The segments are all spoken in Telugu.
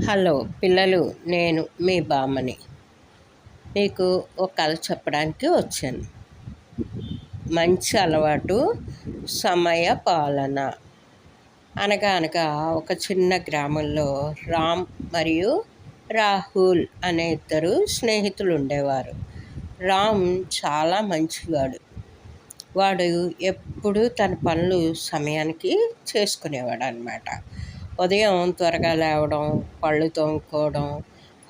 హలో పిల్లలు, నేను మీ బామ్మని. మీకు ఒక కథ చెప్పడానికి వచ్చాను. మంచి అలవాటు సమయ పాలన. అనగా ఒక చిన్న గ్రామంలో రామ్ మరియు రాహుల్ అనే ఇద్దరు స్నేహితులు ఉండేవారు. రామ్ చాలా మంచివాడు. వాడు ఎప్పుడూ తన పనులు సమయానికి చేసుకునేవాడు అన్నమాట. ఉదయం త్వరగా లేవడం, పళ్ళు తోముకోవడం,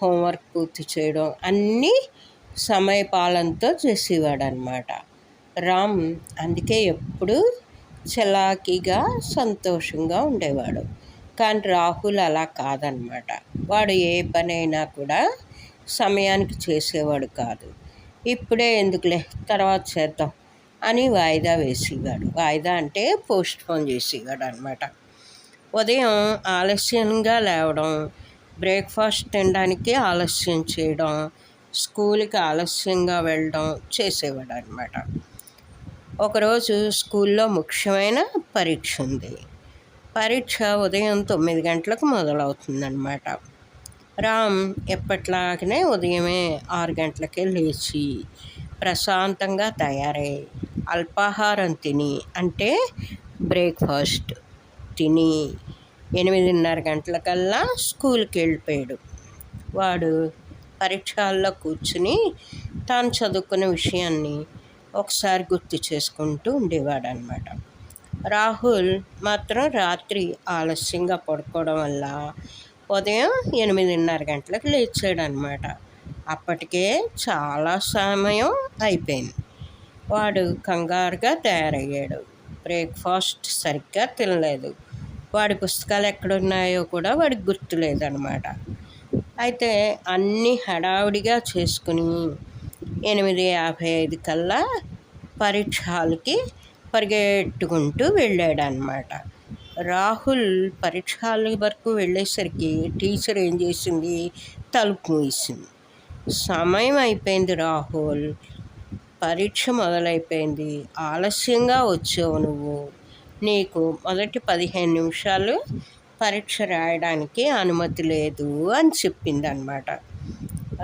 హోంవర్క్ పూర్తి చేయడం అన్నీ సమయపాలనతో చేసేవాడు అన్నమాట. రామ్ అందుకే ఎప్పుడూ చలాకీగా సంతోషంగా ఉండేవాడు. కానీ రాహుల్ అలా కాదనమాట. వాడు ఏ పనైనా కూడా సమయానికి చేసేవాడు కాదు. ఇప్పుడే ఎందుకులే, తర్వాత చేద్దాం అని వాయిదా వేసేవాడు. వాయిదా అంటే పోస్ట్పోన్ చేసేవాడు అనమాట. ఉదయం ఆలస్యంగా లేవడం, బ్రేక్ఫాస్ట్ తినడానికి ఆలస్యం చేయడం, స్కూల్కి ఆలస్యంగా వెళ్ళడం చేసేవాడు అనమాట. ఒకరోజు స్కూల్లో ముఖ్యమైన పరీక్ష ఉంది. పరీక్ష ఉదయం 9 గంటలకు మొదలవుతుందన్నమాట. రామ్ ఎప్పట్లాగనే ఉదయమే 6 గంటలకే లేచి ప్రశాంతంగా తయారై అల్పాహారం తిని, అంటే బ్రేక్ఫాస్ట్ తిని 8:30 గంటలకల్లా స్కూల్కి వెళ్ళిపోయాడు. వాడు పరీక్ష హాల్లో కూర్చుని తాను చదువుకున్న విషయాన్ని ఒకసారి గుర్తు చేసుకుంటూ ఉండేవాడు అనమాట. రాహుల్ మాత్రం రాత్రి ఆలస్యంగా పడుకోవడం వల్ల ఉదయం 8:30 గంటలకు లేచాడనమాట. అప్పటికే చాలా సమయం అయిపోయింది. వాడు కంగారుగా తయారయ్యాడు. బ్రేక్ఫాస్ట్ సరిగ్గా తినలేదు. వాడి పుస్తకాలు ఎక్కడున్నాయో కూడా వాడికి గుర్తులేదన్నమాట. అయితే అన్నీ హడావుడిగా చేసుకుని 8:55 కల్లా పరీక్ష హాల్కి పరిగెట్టుకుంటూ వెళ్ళాడనమాట. రాహుల్ పరీక్ష హాల్ వరకు వెళ్ళేసరికి టీచర్ ఏం చేసింది, తలుపు మూసింది. సమయం అయిపోయింది రాహుల్, పరీక్ష మొదలైపోయింది, ఆలస్యంగా వచ్చావు నువ్వు, నీకు మొదటి 15 నిమిషాలు పరీక్ష రాయడానికి అనుమతి లేదు అని చెప్పింది అన్నమాట.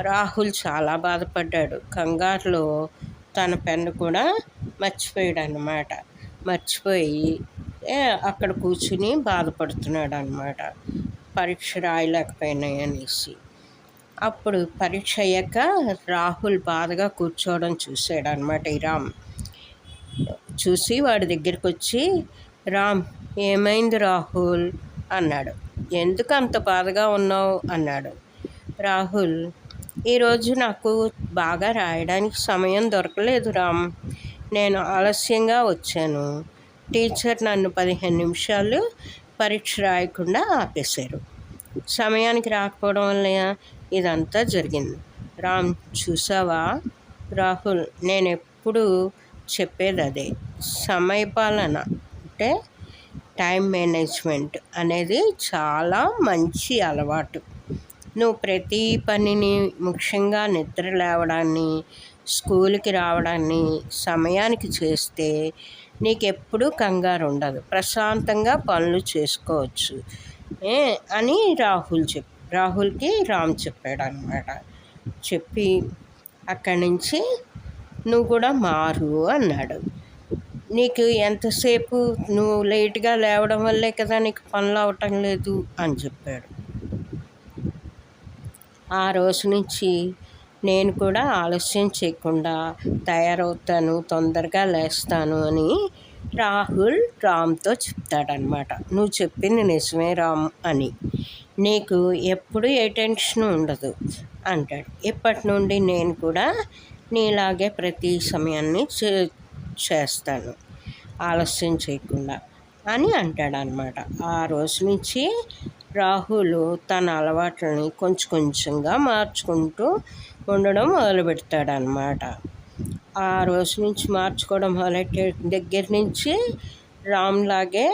రాహుల్ చాలా బాధపడ్డాడు. కంగారులో తన పెన్ను కూడా మర్చిపోయాడు అన్నమాట. మర్చిపోయి అక్కడ కూర్చుని బాధపడుతున్నాడు అన్నమాట, పరీక్ష రాయలేకపోయినాయనేసి. అప్పుడు పరీక్ష అయ్యాక రాహుల్ బాధగా కూర్చోవడం చూశాడు అనమాట ఈ రామ్. చూసి వాడి దగ్గరికి వచ్చి, రామ్ ఏమైంది రాహుల్ అన్నాడు. ఎందుకు అంత బాధగా ఉన్నావు అన్నాడు. రాహుల్, ఈరోజు నాకు బాగా రాయడానికి సమయం దొరకలేదు రామ్, నేను ఆలస్యంగా వచ్చాను. టీచర్ నన్ను 15 నిమిషాలు పరీక్ష రాయకుండా ఆపేశారు. సమయానికి రాకపోవడం వల్ల ఇదంతా జరిగింది. రామ్, చూసావా రాహుల్, నేను ఎప్పుడు చెప్పేది అదే, సమయపాలన అంటే టైం మేనేజ్మెంట్ అనేది చాలా మంచి అలవాటు. నువ్వు ప్రతి పనిని, ముఖ్యంగా నిద్ర లేవడాన్ని, స్కూల్కి రావడాన్ని సమయానికి చేస్తే నీకెప్పుడూ కంగారు ఉండదు, ప్రశాంతంగా పనులు చేసుకోవచ్చు అని రాహుల్కి రామ్ చెప్పాడు అనమాట. చెప్పి అక్కడి నుంచి నువ్వు కూడా మారు అన్నాడు. నీకు ఎంతసేపు, నువ్వు లేట్గా లేవడం వల్లే కదా నీకు పనులు అవటం లేదు అని చెప్పాడు. ఆ రోజు నుంచి నేను కూడా ఆలస్యం చేయకుండా తయారవుతాను, తొందరగా లేస్తాను అని రాహుల్ రామ్తో చెప్తాడనమాట. నువ్వు చెప్పింది నిజమే రామ్ అని, నీకు ఎప్పుడు ఏ టెన్షన్ ఉండదు అంటాడు. ఇప్పటి నుండి నేను కూడా నీలాగే ప్రతి సమయాన్ని చేస్తాను, ఆలస్యం చేయకుండా అని అంటాడనమాట. ఆ రోజు నుంచి రాహుల్ తన అలవాట్లని కొంచెం కొంచెంగా మార్చుకుంటూ ఉండడం మొదలు పెడతాడనమాట. ఆ రోజు నుంచి మార్చుకోవడం మొదలెట్టే దగ్గర నుంచి రామ్లాగే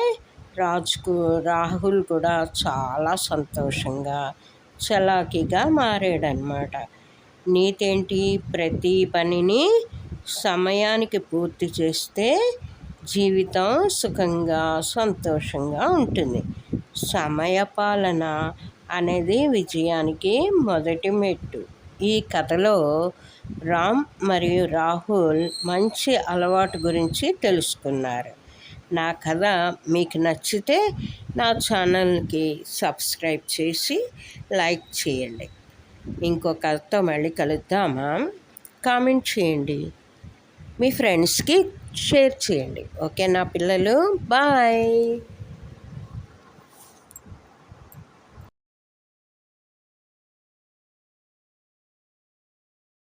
రాహుల్ కూడా చాలా సంతోషంగా చలాకీగా మారాడనమాట. నీతేంటి, ప్రతి పనిని సమయానికి పూర్తి చేస్తే జీవితం సుఖంగా సంతోషంగా ఉంటుంది. సమయపాలన అనేది విజయానికి మొదటి మెట్టు. ఈ కథలో రామ్ మరియు రాహుల్ మంచి అలవాటు గురించి తెలుసుకున్నారు. నా కథ మీకు నచ్చితే నా ఛానల్కి సబ్స్క్రైబ్ చేసి లైక్ చేయండి. ఇంకో కథతో మళ్ళీ కలుద్దామా? కామెంట్ చేయండి, మీ ఫ్రెండ్స్కి షేర్ చేయండి. ఓకేనా పిల్లలు? బాయ్.